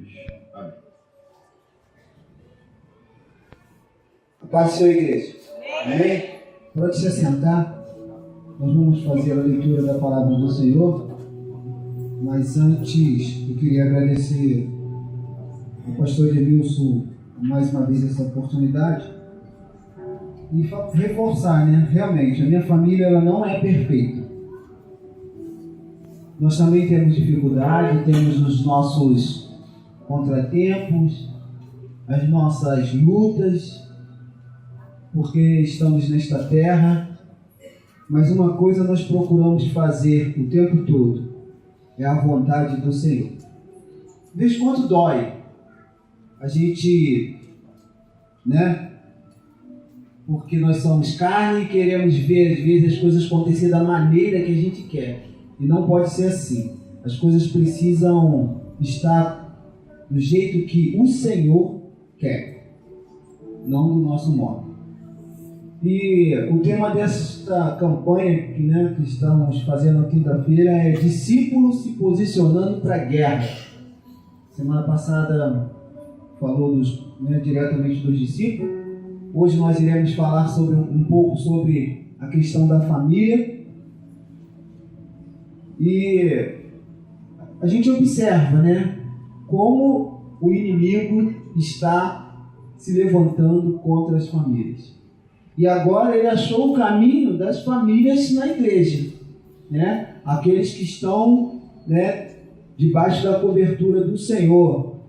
Amém. A paz do Senhor, igreja. Amém? Pode se assentar. Nós vamos fazer a leitura da palavra do Senhor. Mas antes, eu queria agradecer ao pastor Edmilson mais uma vez essa oportunidade e reforçar, né? Realmente, a minha família ela não é perfeita. Nós também temos dificuldade, temos os nossos contratempos, as nossas lutas, porque estamos nesta terra, mas uma coisa nós procuramos fazer o tempo todo, é a vontade do Senhor. Vês quanto dói a gente, né? Porque nós somos carne e queremos ver às vezes as coisas acontecer da maneira que a gente quer. E não pode ser assim. As coisas precisam estar do jeito que o Senhor quer, não do nosso modo. E o tema desta campanha que estamos fazendo na quinta-feira é discípulos se posicionando para a guerra. Semana passada falou diretamente dos discípulos. Hoje nós iremos falar um pouco sobre a questão da família. E a gente observa, como o inimigo está se levantando contra as famílias. E agora ele achou o caminho das famílias na igreja, aqueles que estão, debaixo da cobertura do Senhor,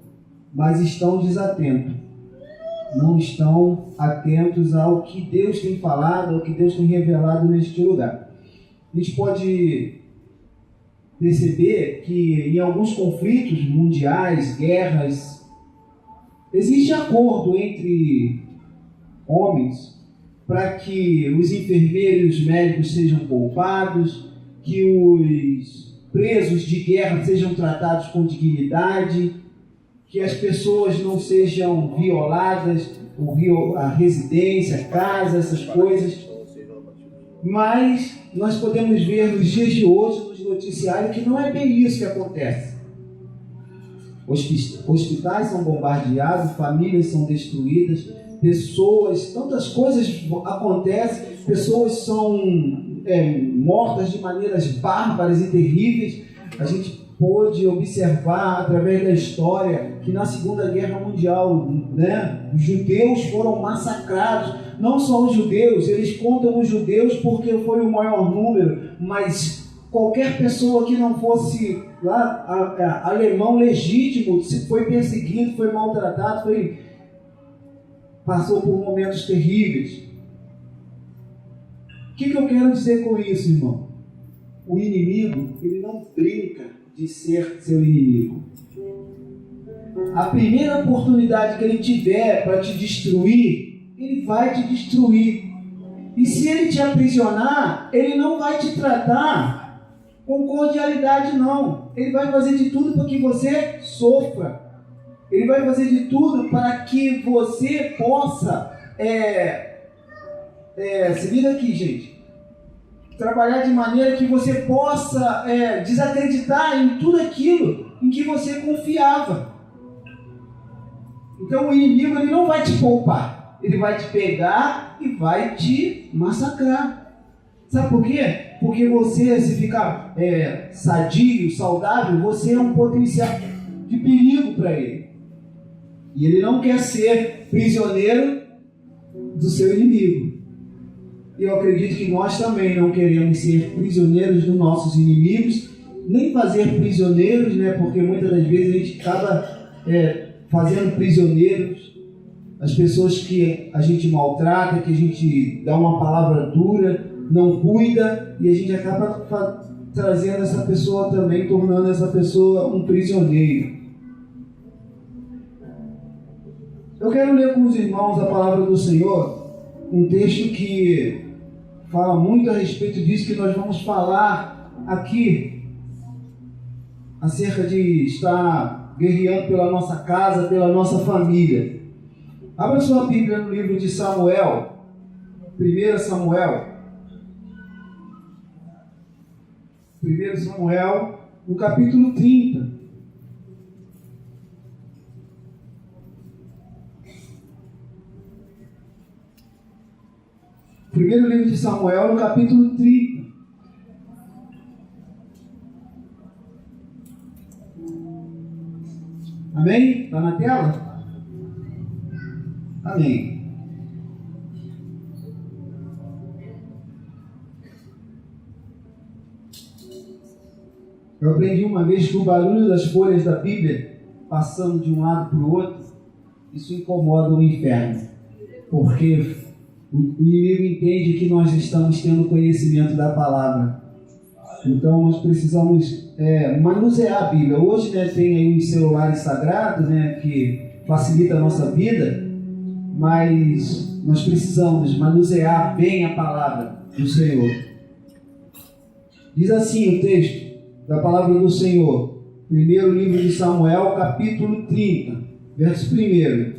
mas estão desatentos. Não estão atentos ao que Deus tem falado, ao que Deus tem revelado neste lugar. A gente pode perceber que em alguns conflitos mundiais, guerras, existe acordo entre homens para que os enfermeiros e os médicos sejam poupados, que os presos de guerra sejam tratados com dignidade, que as pessoas não sejam violadas, a residência, a casa, essas coisas. Mas nós podemos ver nos dias de hoje, nos noticiários, que não é bem isso que acontece. Hospitais são bombardeados, famílias são destruídas, tantas coisas acontecem, pessoas são mortas de maneiras bárbaras e terríveis. A gente pôde observar através da história que na Segunda Guerra Mundial, os judeus foram massacrados. Não só os judeus, eles contam os judeus porque foi o maior número, mas qualquer pessoa que não fosse alemão legítimo foi perseguido, foi maltratado, passou por momentos terríveis. O que eu quero dizer com isso, irmão? O inimigo, ele não brinca de ser seu inimigo. A primeira oportunidade que ele tiver para te destruir, ele vai te destruir. E se ele te aprisionar, ele não vai te tratar com cordialidade, não. Ele vai fazer de tudo para que você sofra. Ele vai fazer de tudo para que você possa se vira aqui, gente. Trabalhar de maneira que você possa desacreditar em tudo aquilo em que você confiava. Então o inimigo ele não vai te poupar. Ele vai te pegar e vai te massacrar. Sabe por quê? Porque você, se ficar sadio, saudável, você é um potencial de perigo para ele. E ele não quer ser prisioneiro do seu inimigo. E eu acredito que nós também não queremos ser prisioneiros dos nossos inimigos, nem fazer prisioneiros, porque muitas das vezes a gente acaba fazendo prisioneiros as pessoas que a gente maltrata, que a gente dá uma palavra dura, não cuida, e a gente acaba trazendo essa pessoa também, tornando essa pessoa um prisioneiro. Eu quero ler com os irmãos a palavra do Senhor, um texto que fala muito a respeito disso que nós vamos falar aqui, acerca de estar guerreando pela nossa casa, pela nossa família. Abra sua Bíblia no livro de Samuel, 1 Samuel, no capítulo 30. Primeiro livro de Samuel, no capítulo 30. Amém? Está na tela? Amém. Eu aprendi uma vez que o barulho das folhas da Bíblia passando de um lado para o outro, isso incomoda o inferno, porque o inimigo entende que nós estamos tendo conhecimento da palavra. Então nós precisamos manusear a Bíblia. Hoje, tem aí os celulares sagrados, que facilita a nossa vida, mas nós precisamos manusear bem a palavra do Senhor. Diz assim o texto da palavra do Senhor, primeiro livro de Samuel, capítulo 30, verso 1.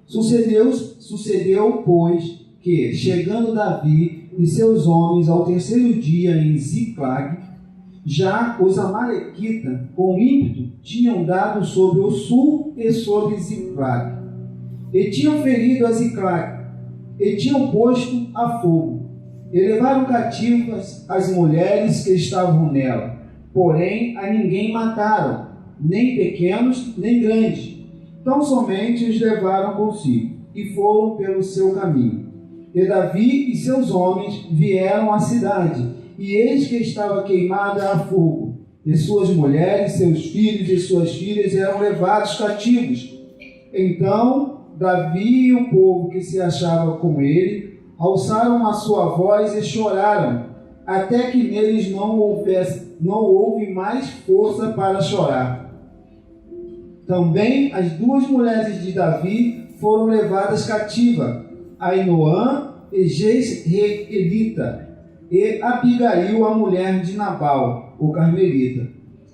Sucedeu, pois, que, chegando Davi e seus homens ao terceiro dia em Ziclag, já os amalequitas, com ímpeto, tinham dado sobre o sul e sobre Ziclag, e tinham ferido a Ziclag, e tinham posto a fogo, e levaram cativas as mulheres que estavam nela, porém a ninguém mataram, nem pequenos, nem grandes, tão somente os levaram consigo, e foram pelo seu caminho. E Davi e seus homens vieram à cidade, e eis que estava queimada a fogo, e suas mulheres, seus filhos e suas filhas eram levados cativos. Então Davi e o povo que se achava com ele alçaram a sua voz e choraram, até que neles não houve mais força para chorar. Também as duas mulheres de Davi foram levadas cativas, Ainoã e Jezreelita, e Abigail, a mulher de Nabal, o carmelita.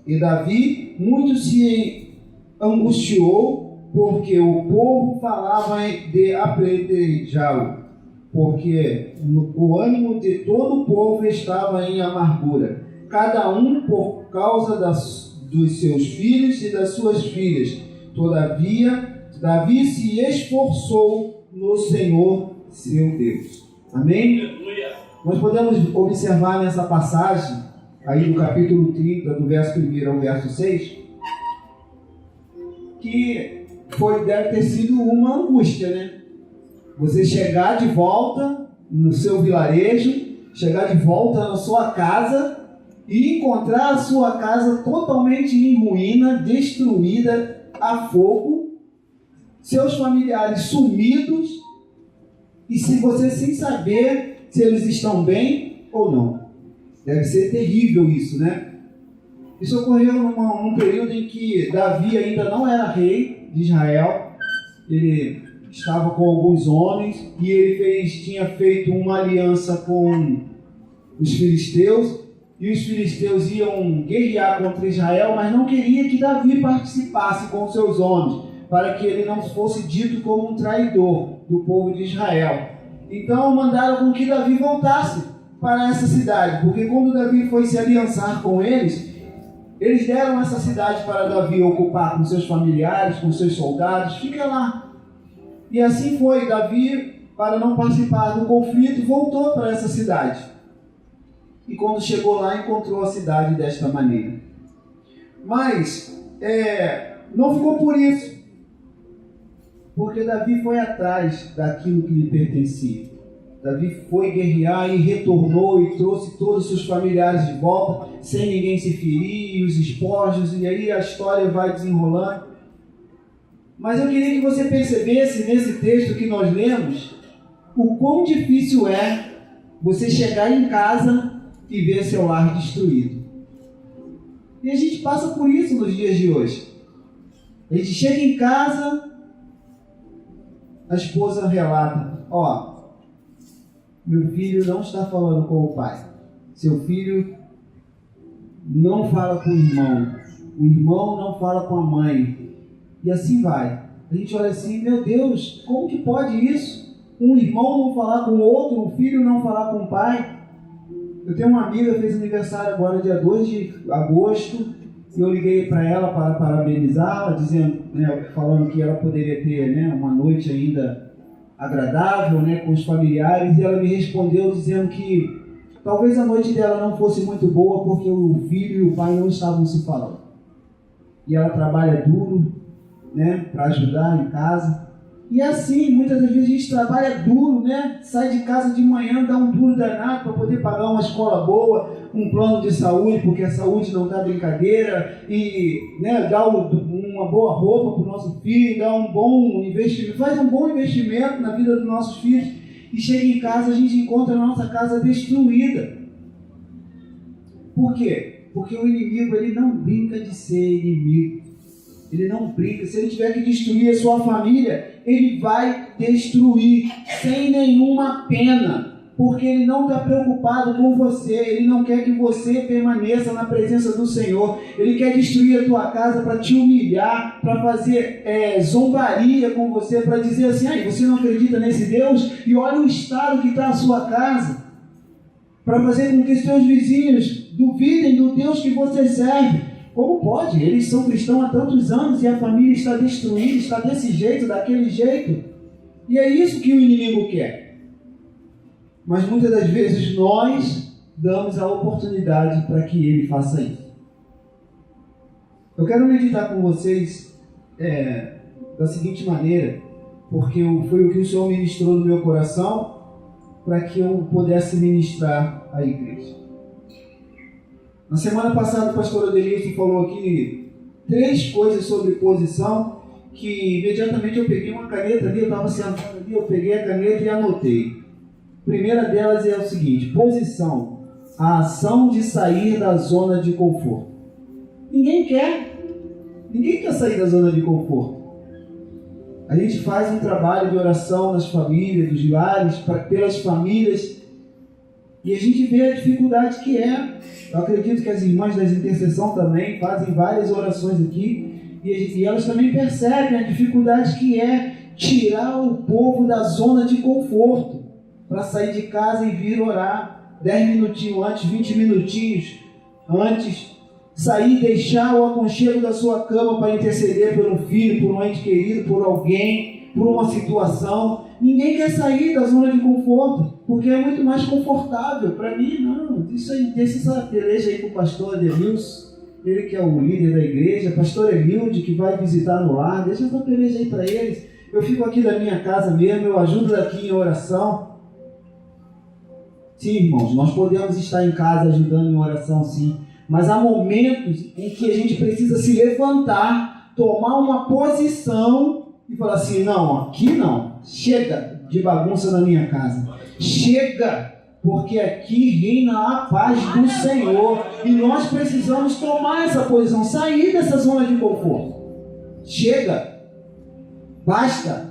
E Davi muito se angustiou, porque o povo falava de apedrejá-lo, porque o ânimo de todo o povo estava em amargura, cada um por causa dos seus filhos e das suas filhas. Todavia, Davi se esforçou no Senhor, seu Deus. Amém? Nós podemos observar nessa passagem, aí no capítulo 30, do verso 1 ao verso 6, que deve ter sido uma angústia, Você chegar de volta no seu vilarejo, chegar de volta na sua casa e encontrar a sua casa totalmente em ruína, destruída a fogo, seus familiares sumidos, e se você sem saber se eles estão bem ou não. Deve ser terrível isso, Isso ocorreu num período em que Davi ainda não era rei de Israel. Ele estava com alguns homens e ele tinha feito uma aliança com os filisteus, e os filisteus iam guerrear contra Israel, mas não queria que Davi participasse com seus homens, para que ele não fosse dito como um traidor do povo de Israel. Então mandaram com que Davi voltasse para essa cidade, porque quando Davi foi se aliançar com eles deram essa cidade para Davi ocupar com seus familiares, com seus soldados. Fica lá. E assim foi. Davi, para não participar do conflito, voltou para essa cidade. E quando chegou lá, encontrou a cidade desta maneira. Mas não ficou por isso, porque Davi foi atrás daquilo que lhe pertencia. Davi foi guerrear e retornou e trouxe todos os seus familiares de volta, sem ninguém se ferir, os espojos, e aí a história vai desenrolando. Mas eu queria que você percebesse nesse texto que nós lemos, o quão difícil é você chegar em casa e ver seu lar destruído. E a gente passa por isso nos dias de hoje. A gente chega em casa, a esposa relata: meu filho não está falando com o pai, seu filho não fala com o irmão não fala com a mãe, e assim vai. A gente olha assim: meu Deus, como que pode isso? Um irmão não falar com o outro, um filho não falar com o pai. Eu tenho uma amiga que fez aniversário agora, dia 2 de agosto, e eu liguei para ela para parabenizá-la, dizendo, falando que ela poderia ter uma noite ainda agradável, né, com os familiares, e ela me respondeu dizendo que talvez a noite dela não fosse muito boa porque o filho e o pai não estavam se falando. E ela trabalha duro, né, para ajudar em casa. E assim, muitas das vezes a gente trabalha duro, né? Sai de casa de manhã, dá um duro danado para poder pagar uma escola boa, um plano de saúde, porque a saúde não dá brincadeira, e, né, dá uma boa roupa para o nosso filho, dá um bom investimento, faz um bom investimento na vida dos nossos filhos, e chega em casa, a gente encontra a nossa casa destruída. Por quê? Porque o inimigo, ele não brinca de ser inimigo. Ele não brinca. Se ele tiver que destruir a sua família, ele vai destruir sem nenhuma pena, porque ele não está preocupado com você. Ele não quer que você permaneça na presença do Senhor. Ele quer destruir a tua casa para te humilhar, para fazer zombaria com você, para dizer assim: você não acredita nesse Deus? E olha o estado que está a sua casa, para fazer com que os seus vizinhos duvidem do Deus que você serve. Como pode? Eles são cristãos há tantos anos e a família está destruída, está desse jeito, daquele jeito. E é isso que o inimigo quer. Mas muitas das vezes nós damos a oportunidade para que ele faça isso. Eu quero meditar com vocês da seguinte maneira, porque foi o que o Senhor ministrou no meu coração para que eu pudesse ministrar à igreja. Na semana passada o pastor Adelilson falou aqui 3 coisas sobre posição, que imediatamente eu peguei uma caneta ali, eu estava sentado ali, eu peguei a caneta e anotei. A primeira delas é o seguinte: posição, a ação de sair da zona de conforto. Ninguém quer sair da zona de conforto. A gente faz um trabalho de oração nas famílias, dos lares, pelas famílias, e a gente vê a dificuldade que é. Eu acredito que as irmãs das intercessão também fazem várias orações aqui, e elas também percebem a dificuldade que é tirar o povo da zona de conforto, para sair de casa e vir orar 10 minutinhos antes, 20 minutinhos antes, sair e deixar o aconchego da sua cama para interceder por um filho, por um ente querido, por alguém, por uma situação. Ninguém quer sair da zona de conforto, porque é muito mais confortável. Para mim, não. Deixa essa peleja aí para o pastor Adelilson, ele que é o líder da igreja, pastor Elilde, que vai visitar no lar, deixa essa peleja aí para eles. Eu fico aqui da minha casa mesmo, eu ajudo aqui em oração. Sim, irmãos, nós podemos estar em casa ajudando em oração, sim, mas há momentos em que a gente precisa se levantar, tomar uma posição e falar assim: não, aqui não, chega de bagunça na minha casa, chega, porque aqui reina a paz do Senhor, e nós precisamos tomar essa posição, sair dessa zona de conforto. Chega, basta.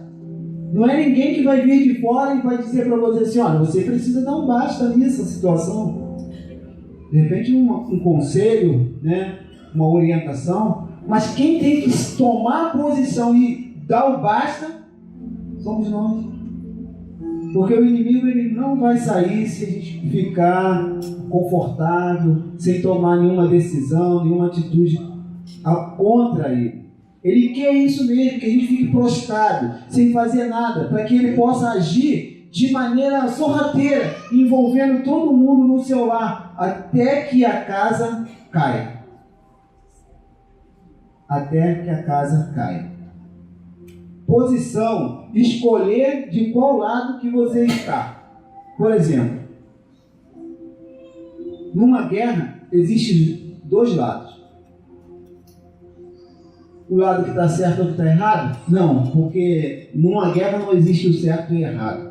Não é ninguém que vai vir de fora e vai dizer para você assim: olha, você precisa dar um basta nessa situação. De repente um conselho, né, uma orientação, mas quem tem que tomar a posição e dar o basta somos nós. Porque o inimigo, ele não vai sair se a gente ficar confortável, sem tomar nenhuma decisão, nenhuma atitude contra ele. Ele quer isso mesmo, que a gente fique prostrado, sem fazer nada, para que ele possa agir de maneira sorrateira, envolvendo todo mundo no seu lar, até que a casa caia. Até que a casa caia. Posição, escolher de qual lado que você está. Por exemplo, numa guerra existem 2 lados. O lado que está certo ou que está errado? Não, porque numa guerra não existe o certo e o errado.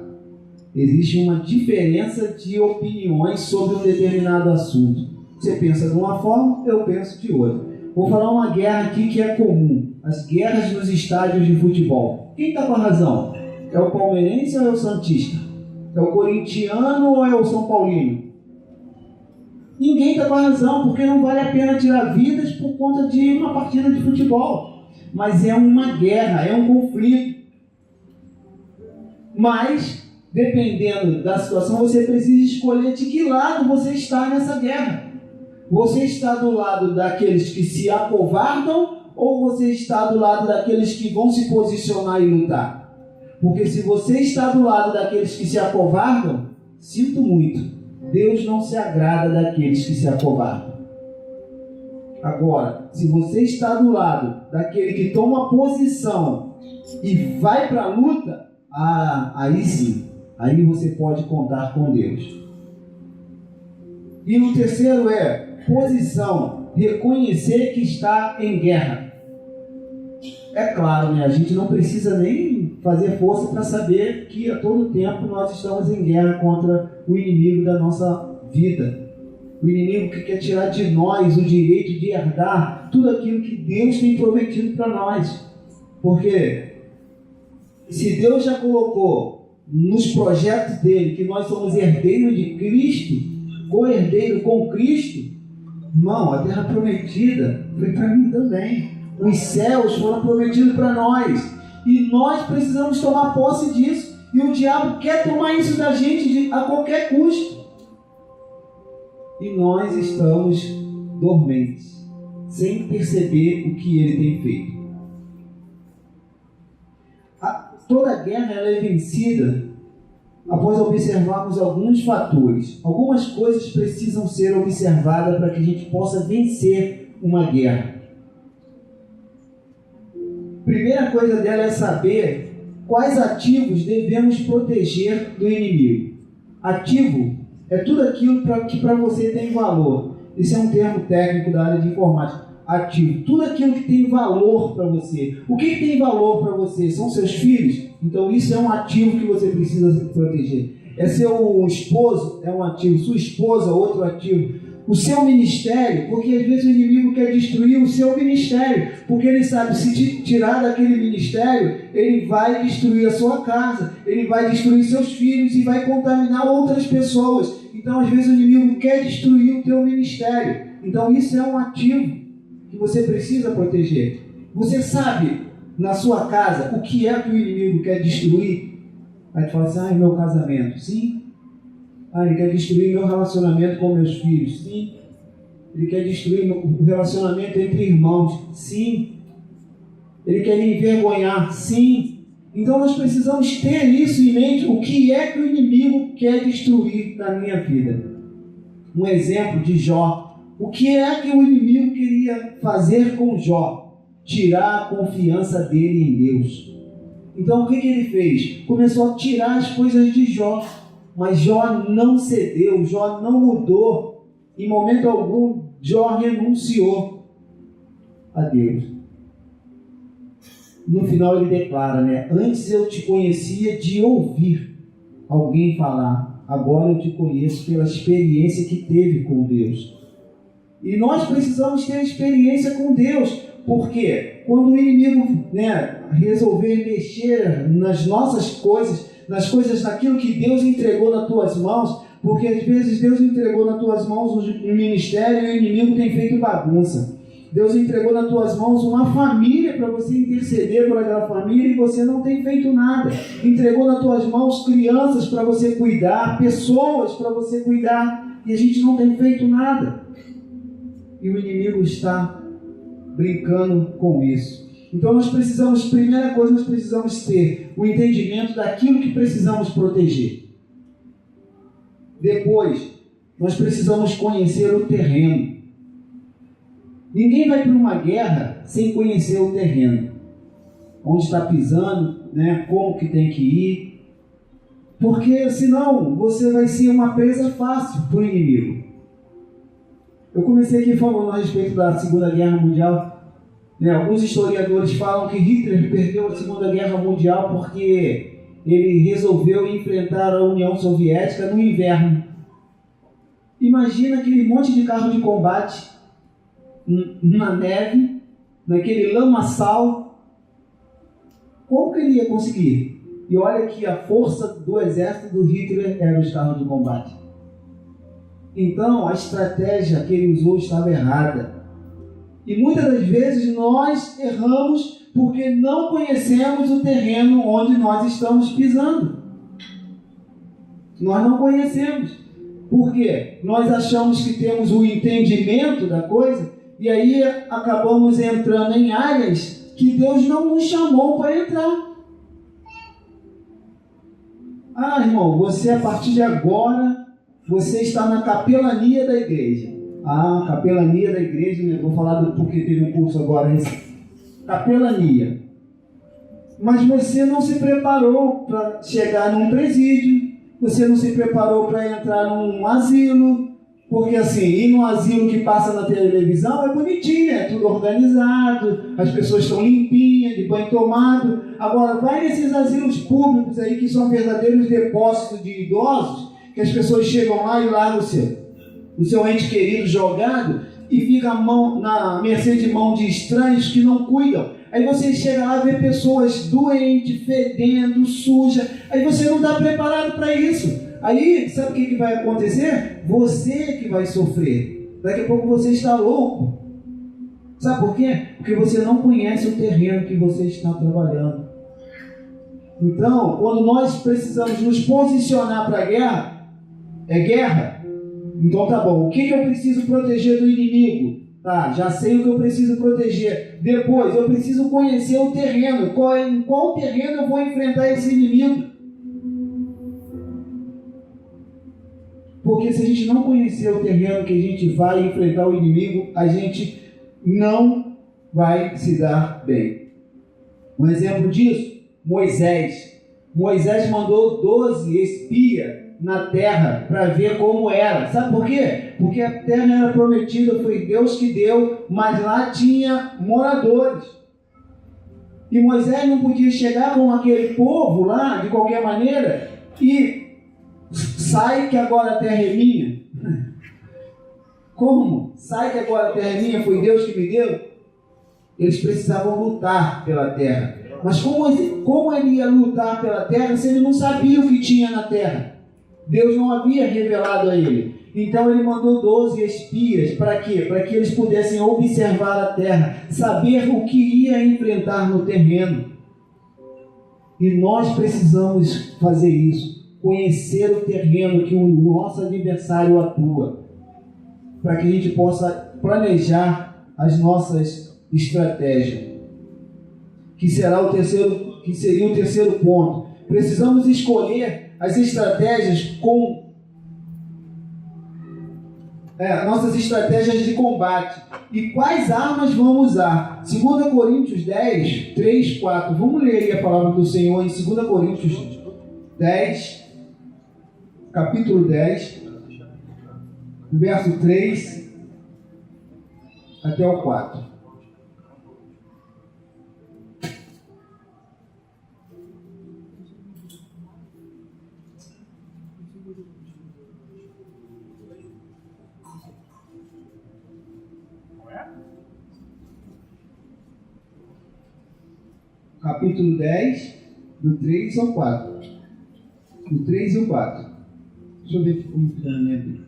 Existe uma diferença de opiniões sobre um determinado assunto. Você pensa de uma forma, eu penso de outra. Vou falar uma guerra aqui que é comum. As guerras nos estádios de futebol. Quem está com a razão? É o palmeirense ou é o santista? É o corintiano ou é o São Paulino? Ninguém está com a razão, porque não vale a pena tirar vidas por conta de uma partida de futebol. Mas é uma guerra, é um conflito. Mas, dependendo da situação, você precisa escolher de que lado você está nessa guerra. Você está do lado daqueles que se acovardam ou você está do lado daqueles que vão se posicionar e lutar? Porque se você está do lado daqueles que se acovardam, sinto muito, Deus não se agrada daqueles que se acovardam. Agora, se você está do lado daquele que toma posição e vai para a luta, aí sim, aí você pode contar com Deus. E o terceiro é posição, reconhecer que está em guerra. É claro, né? A gente não precisa nem fazer força para saber que a todo tempo nós estamos em guerra contra o inimigo da nossa vida. O inimigo que quer tirar de nós o direito de herdar tudo aquilo que Deus tem prometido para nós. Porque se Deus já colocou nos projetos dele que nós somos herdeiros de Cristo, co-herdeiro com Cristo, irmão, a terra prometida foi para mim também. Os céus foram prometidos para nós. E nós precisamos tomar posse disso. E o diabo quer tomar isso da gente a qualquer custo. E nós estamos dormentes, sem perceber o que ele tem feito. Toda guerra ela é vencida após observarmos alguns fatores. Algumas coisas precisam ser observadas para que a gente possa vencer uma guerra. Primeira coisa dela é saber quais ativos devemos proteger do inimigo. Ativo é tudo aquilo que para você tem valor. Esse é um termo técnico da área de informática. Ativo, tudo aquilo que tem valor para você. O que tem valor para você? São seus filhos? Então isso é um ativo que você precisa proteger. É seu esposo? É um ativo. Sua esposa? Outro ativo. O seu ministério, porque às vezes o inimigo quer destruir o seu ministério, porque ele sabe, se tirar daquele ministério, ele vai destruir a sua casa, ele vai destruir seus filhos e vai contaminar outras pessoas. Então às vezes o inimigo quer destruir o teu ministério. Então isso é um ativo que você precisa proteger. Você sabe, na sua casa, o que é que o inimigo quer destruir? Aí tu fala assim, meu casamento. Sim. Ele quer destruir meu relacionamento com meus filhos. Sim. Ele quer destruir o relacionamento entre irmãos. Sim. Ele quer me envergonhar. Sim. Então nós precisamos ter isso em mente. O que é que o inimigo quer destruir na minha vida? Um exemplo de Jó. O que é que o inimigo queria fazer com Jó? Tirar a confiança dele em Deus. Então o que ele fez? Começou a tirar as coisas de Jó. Mas Jó não cedeu, Jó não mudou. Em momento algum, Jó renunciou a Deus. No final ele declara, antes eu te conhecia de ouvir alguém falar, agora eu te conheço pela experiência que teve com Deus. E nós precisamos ter experiência com Deus, porque quando o inimigo resolver mexer nas nossas coisas, nas coisas daquilo que Deus entregou nas tuas mãos, porque às vezes Deus entregou nas tuas mãos um ministério e o inimigo tem feito bagunça. Deus entregou nas tuas mãos uma família para você interceder por aquela família e você não tem feito nada. Entregou nas tuas mãos crianças para você cuidar, pessoas para você cuidar e a gente não tem feito nada. E o inimigo está brincando com isso. Então nós precisamos, primeira coisa, nós precisamos ter o entendimento daquilo que precisamos proteger. Depois, nós precisamos conhecer o terreno. Ninguém vai para uma guerra sem conhecer o terreno. Onde está pisando, como que tem que ir. Porque senão você vai ser uma presa fácil para o inimigo. Eu comecei aqui falando a respeito da Segunda Guerra Mundial. Alguns historiadores falam que Hitler perdeu a Segunda Guerra Mundial porque ele resolveu enfrentar a União Soviética no inverno. Imagina aquele monte de carro de combate na neve, naquele lamaçal. Como que ele ia conseguir? E olha que a força do exército do Hitler era os carros de combate. Então a estratégia que ele usou estava errada. E muitas das vezes nós erramos porque não conhecemos o terreno onde nós estamos pisando. Nós não conhecemos. Por quê? Nós achamos que temos o entendimento da coisa e aí acabamos entrando em áreas que Deus não nos chamou para entrar. Ah, irmão, você a partir de agora, você está na capelania da igreja. Ah, capelania da igreja, né? Vou falar porque teve um curso agora. Capelania. Mas você não se preparou para chegar num presídio, você não se preparou para entrar num asilo, porque assim, ir num asilo que passa na televisão é bonitinho, é tudo organizado, as pessoas estão limpinhas, de banho tomado. Agora, vai nesses asilos públicos aí que são verdadeiros depósitos de idosos, que as pessoas chegam lá e largam o seu ente querido jogado e fica na mercê de mão de estranhos que não cuidam. Aí você chega lá e vê pessoas doentes, fedendo, sujas. Aí você não está preparado para isso. Aí, sabe o que vai acontecer? Você que vai sofrer. Daqui a pouco você está louco. Sabe por quê? Porque você não conhece o terreno que você está trabalhando. Então, quando nós precisamos nos posicionar para a guerra, é guerra. Então tá bom, o que eu preciso proteger do inimigo? Tá, já sei o que eu preciso proteger. Depois, eu preciso conhecer o terreno. Em qual terreno eu vou enfrentar esse inimigo? Porque se a gente não conhecer o terreno que a gente vai enfrentar o inimigo, a gente não vai se dar bem. Um exemplo disso, Moisés. Moisés mandou 12 espias na terra para ver como era. Sabe por quê? Porque a terra era prometida, foi Deus que deu, mas lá tinha moradores. E Moisés não podia chegar com aquele povo lá, de qualquer maneira, e sai que agora a terra é minha. Como? Sai que agora a terra é minha, foi Deus que me deu? Eles precisavam lutar pela terra. Mas como ele ia lutar pela terra se ele não sabia o que tinha na terra? Deus não havia revelado a ele. Então ele mandou 12 espias. Para quê? Para que eles pudessem observar a terra, saber o que ia enfrentar no terreno. E nós precisamos fazer isso, conhecer o terreno que o nosso adversário atua, para que a gente possa planejar as nossas estratégias, que seria o terceiro ponto. Precisamos escolher as estratégias nossas estratégias de combate. E quais armas vamos usar? 2 Coríntios 10, 3, 4. Vamos ler aí a palavra do Senhor em 2 Coríntios 10, capítulo 10, verso 3 até o 4. Capítulo 10, do 3 ao 4. Do 3 e o 4. Deixa eu ver como está na minha Bíblia.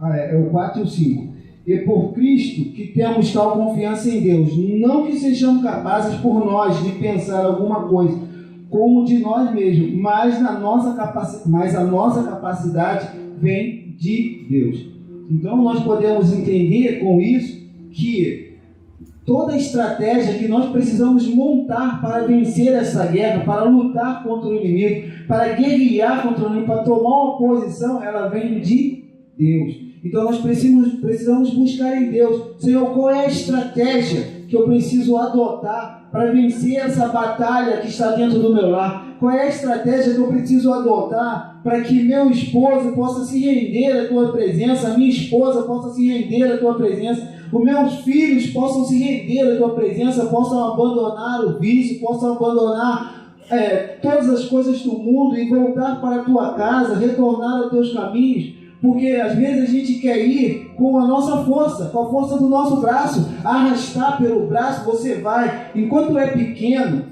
É o 4 e o 5. E por Cristo que temos tal confiança em Deus, não que sejamos capazes por nós de pensar alguma coisa como de nós mesmos, mas a nossa capacidade vem de Deus. Então nós podemos entender com isso que toda a estratégia que nós precisamos montar para vencer essa guerra, para lutar contra o inimigo, para guerrear contra o inimigo, para tomar uma posição, ela vem de Deus. Então nós precisamos buscar em Deus. Senhor, qual é a estratégia que eu preciso adotar para vencer essa batalha que está dentro do meu lar? Qual é a estratégia que eu preciso adotar para que meu esposo possa se render à tua presença, a minha esposa possa se render à tua presença, os meus filhos possam se render à tua presença, possam abandonar o vício, possam abandonar todas as coisas do mundo e voltar para a tua casa, retornar aos teus caminhos? Porque às vezes a gente quer ir com a nossa força, com a força do nosso braço, arrastar pelo braço, você vai. Enquanto é pequeno,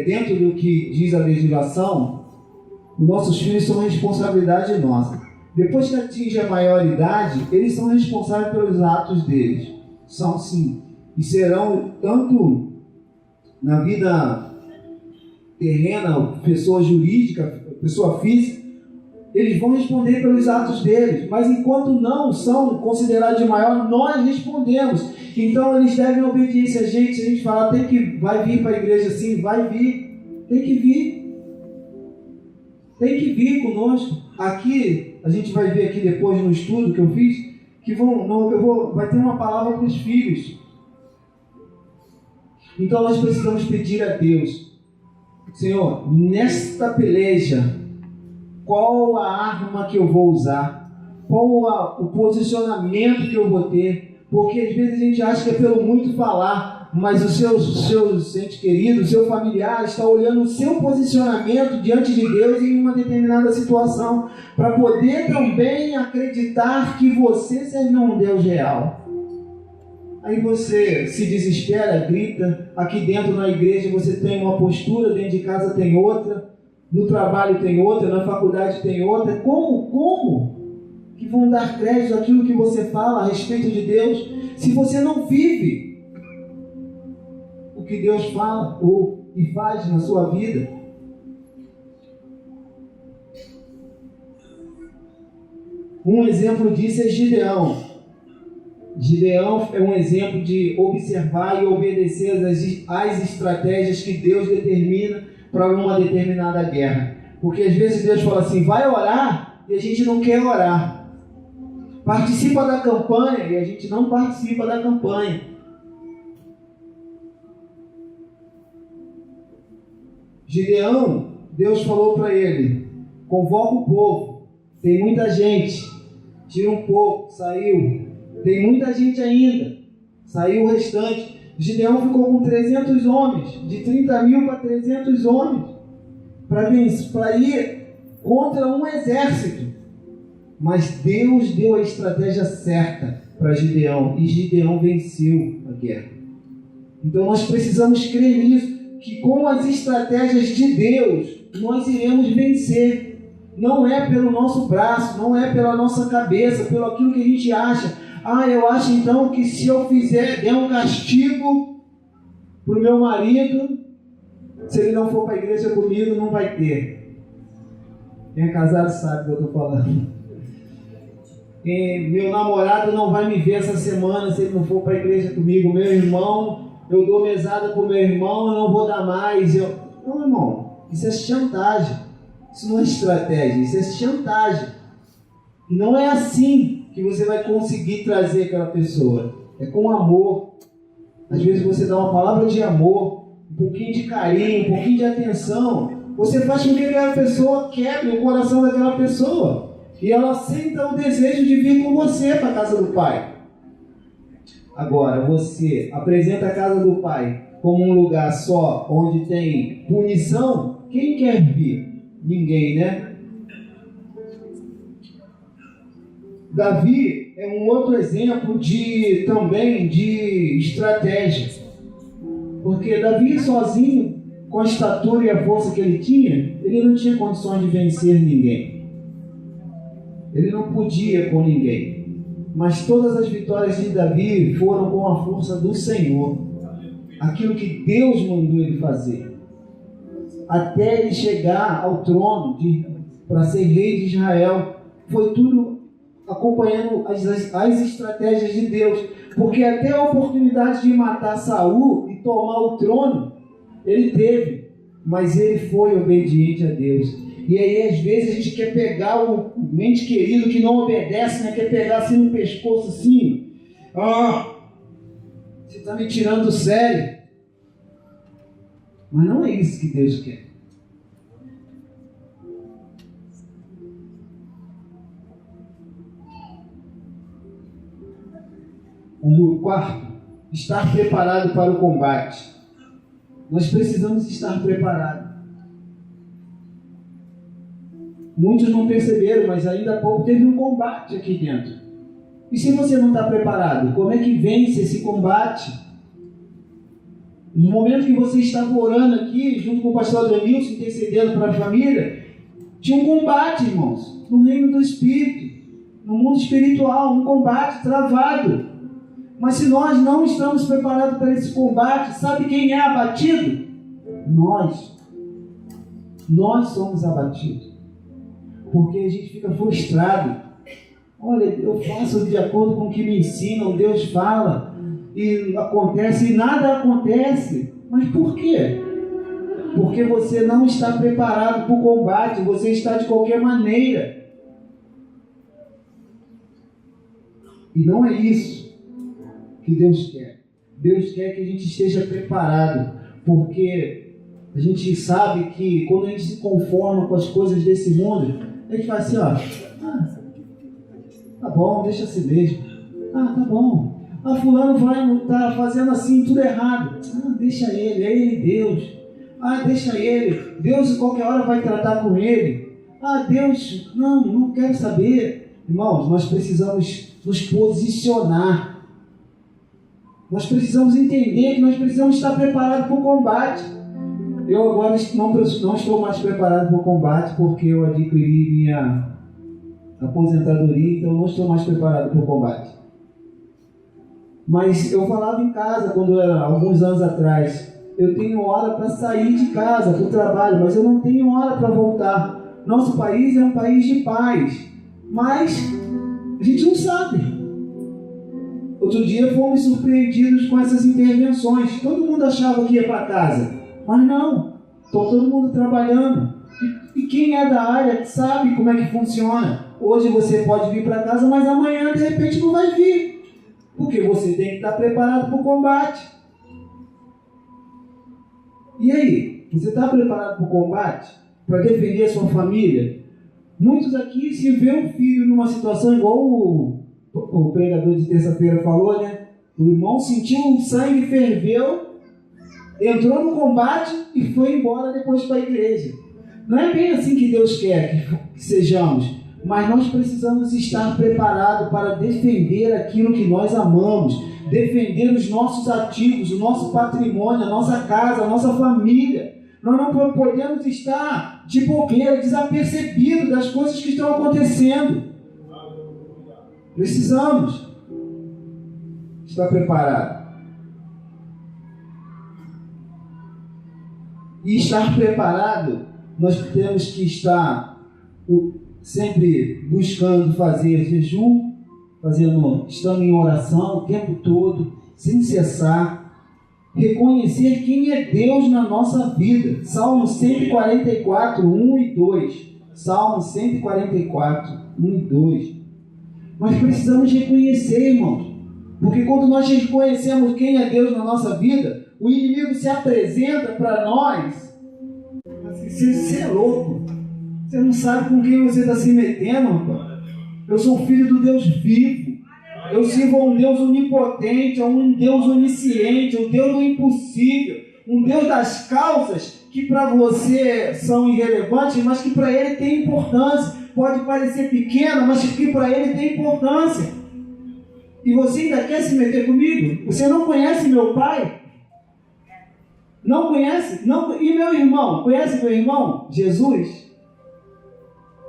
dentro do que diz a legislação, nossos filhos são responsabilidade nossa. depois que atingem a maioridade, eles são responsáveis pelos atos deles. São sim. E serão tanto na vida terrena, pessoa jurídica, pessoa física, eles vão responder pelos atos deles. Mas enquanto não são considerados de maior, nós respondemos. Então eles devem obediência a gente. Se a gente falar, vai vir para a igreja assim, vai vir. Tem que vir. Tem que vir conosco. Aqui, a gente vai ver aqui depois no estudo que eu fiz, que vai ter uma palavra para os filhos. Então nós precisamos pedir a Deus, Senhor, nesta peleja, qual a arma que eu vou usar? Qual o posicionamento que eu vou ter? Porque às vezes a gente acha que é pelo muito falar, mas o seu ente querido, o seu familiar está olhando o seu posicionamento diante de Deus em uma determinada situação, para poder também acreditar que você serve a um Deus real. Aí você se desespera, grita, aqui dentro na igreja você tem uma postura, dentro de casa tem outra, no trabalho tem outra, na faculdade tem outra. Como que vão dar crédito àquilo que você fala a respeito de Deus, se você não vive o que Deus fala e faz na sua vida? Um exemplo disso é Gideão. Gideão é um exemplo de observar e obedecer às estratégias que Deus determina para uma determinada guerra. Porque às vezes Deus fala assim, vai orar, e a gente não quer orar. Participa da campanha, e a gente não participa da campanha. Gideão, Deus falou para ele, convoca o povo, tem muita gente, tira um pouco, saiu. Tem muita gente ainda. Saiu o restante. Gideão ficou com 300 homens. De 30 mil para 300 homens. Para ir contra um exército. Mas Deus deu a estratégia certa para Gideão. E Gideão venceu a guerra. Então nós precisamos crer nisso. Que com as estratégias de Deus, nós iremos vencer. Não é pelo nosso braço, não é pela nossa cabeça, pelo aquilo que a gente acha. Eu acho então que se eu der um castigo para o meu marido, se ele não for para a igreja comigo, não vai ter. Quem é casado sabe o que eu estou falando. Meu namorado não vai me ver essa semana se ele não for para a igreja comigo. Meu irmão, eu dou mesada para o meu irmão, eu não vou dar mais. Não, irmão, isso é chantagem. Isso não é estratégia, isso é chantagem. E não é assim que você vai conseguir trazer aquela pessoa. É com amor. Às vezes você dá uma palavra de amor, um pouquinho de carinho, um pouquinho de atenção. Você faz com que aquela pessoa quebre o coração daquela pessoa. E ela sinta o desejo de vir com você para a casa do Pai. Agora, você apresenta a casa do Pai como um lugar só, onde tem punição. Quem quer vir? Ninguém, né? Davi é um outro exemplo também de estratégia. Porque Davi sozinho, com a estatura e a força que ele tinha, ele não tinha condições de vencer ninguém. Ele não podia com ninguém. Mas todas as vitórias de Davi foram com a força do Senhor. Aquilo que Deus mandou ele fazer. Até ele chegar ao trono para ser rei de Israel. Foi tudo acompanhando as estratégias de Deus, porque até a oportunidade de matar Saul e tomar o trono, ele teve, mas ele foi obediente a Deus. E aí às vezes a gente quer pegar o mente querido que não obedece, né? Quer pegar assim no pescoço assim, você está me tirando do sério, mas não é isso que Deus quer. O quarto, estar preparado para o combate. Nós precisamos estar preparados. Muitos não perceberam, mas ainda há pouco teve um combate aqui dentro. E se você não está preparado, como é que vence esse combate? No momento que você estava orando aqui, junto com o pastor Ademilson, intercedendo para a família, tinha um combate, irmãos. no reino do Espírito, no mundo espiritual, um combate travado. Mas se nós não estamos preparados para esse combate, sabe quem é abatido? Nós. Nós somos abatidos. Porque a gente fica frustrado. Olha, eu faço de acordo com o que me ensinam, Deus fala, e acontece, e nada acontece. Mas por quê? Porque você não está preparado para o combate, você está de qualquer maneira. E não é isso que Deus quer. Deus quer que a gente esteja preparado, porque a gente sabe que quando a gente se conforma com as coisas desse mundo, a gente fala assim, tá bom, deixa assim mesmo. Tá bom. Fulano tá fazendo assim, tudo errado. Deixa ele, é ele Deus. Deixa ele. Deus qualquer hora vai tratar com ele. Deus, não quero saber. Irmãos, nós precisamos nos posicionar. Nós precisamos entender que nós precisamos estar preparados para o combate. Eu agora não estou mais preparado para o combate porque eu adquiri minha aposentadoria, então não estou mais preparado para o combate. Mas eu falava em casa quando era alguns anos atrás, eu tenho hora para sair de casa, para o trabalho, mas eu não tenho hora para voltar. Nosso país é um país de paz, mas a gente não sabe. Outro dia fomos surpreendidos com essas intervenções. Todo mundo achava que ia para casa, mas não. Está todo mundo trabalhando. E quem é da área sabe como é que funciona. Hoje você pode vir para casa, mas amanhã de repente não vai vir. Porque você tem que estar preparado para o combate. E aí? Você está preparado para o combate? Para defender a sua família? Muitos aqui, se vê um filho numa situação igual o pregador de terça-feira falou, né? O irmão sentiu o sangue, ferveu, entrou no combate e foi embora depois para a igreja. Não é bem assim que Deus quer que sejamos, mas nós precisamos estar preparados para defender aquilo que nós amamos, defender os nossos ativos, o nosso patrimônio, a nossa casa, a nossa família. Nós não podemos estar de bobeira, desapercebidos das coisas que estão acontecendo. Precisamos estar preparados. E estar preparado, nós temos que estar sempre buscando fazer jejum, estando em oração o tempo todo, sem cessar. Reconhecer quem é Deus na nossa vida. Salmo 144, 1 e 2. Salmo 144, 1 e 2. Nós precisamos reconhecer, irmãos. Porque quando nós reconhecemos quem é Deus na nossa vida, o inimigo se apresenta para nós. Você é louco. Você não sabe com quem você está se metendo, rapaz. Eu sou filho do Deus vivo. Eu sirvo a um Deus onipotente, a um Deus onisciente, um Deus do impossível, um Deus das causas que para você são irrelevantes, mas que para Ele tem importância. Pode parecer pequena, mas que para Ele tem importância. E você ainda quer se meter comigo? Você não conhece meu pai? Não conhece? Não. E meu irmão? Conhece meu irmão? Jesus?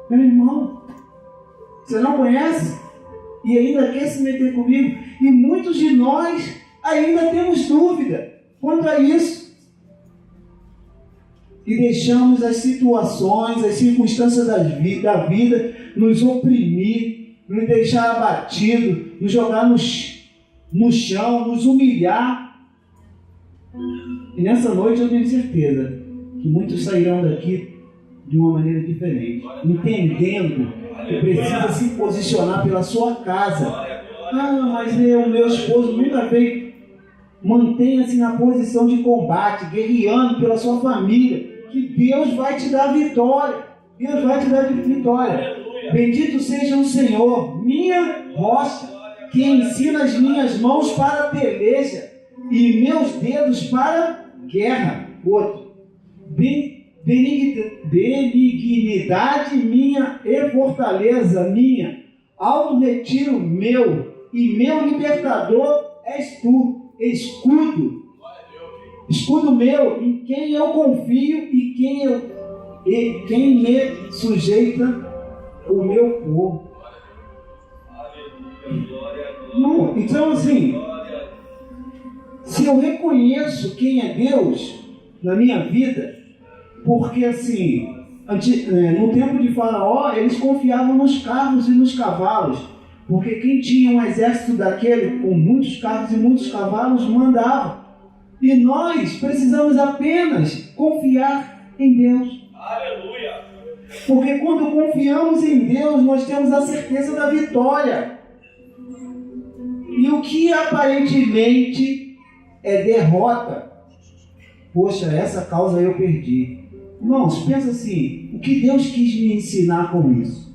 Meu irmão? Você não conhece? E ainda quer se meter comigo? E muitos de nós ainda temos dúvida quanto a isso. E deixamos as situações, as circunstâncias da vida nos oprimir, nos deixar abatido, nos jogar no chão, nos humilhar. E nessa noite eu tenho certeza que muitos sairão daqui de uma maneira diferente, entendendo que precisa se posicionar pela sua casa. Mas o meu esposo nunca veio. Mantenha-se na posição de combate, guerreando pela sua família, que Deus vai te dar vitória. Deus vai te dar vitória. Bendito seja o Senhor, minha rocha, que ensina as minhas mãos para a peleja e meus dedos para a guerra. Outro. Benignidade minha e fortaleza minha, alto retiro meu e meu libertador és tu, escudo meu, em quem eu confio e quem me sujeita o meu povo. Não, então assim, se eu reconheço quem é Deus na minha vida, porque assim, no tempo de Faraó, eles confiavam nos carros e nos cavalos, porque quem tinha um exército daquele com muitos carros e muitos cavalos mandava. E nós precisamos apenas confiar em Deus. Aleluia! Porque quando confiamos em Deus, nós temos a certeza da vitória. E o que aparentemente é derrota, poxa, essa causa eu perdi. Irmãos, pensa assim, o que Deus quis me ensinar com isso?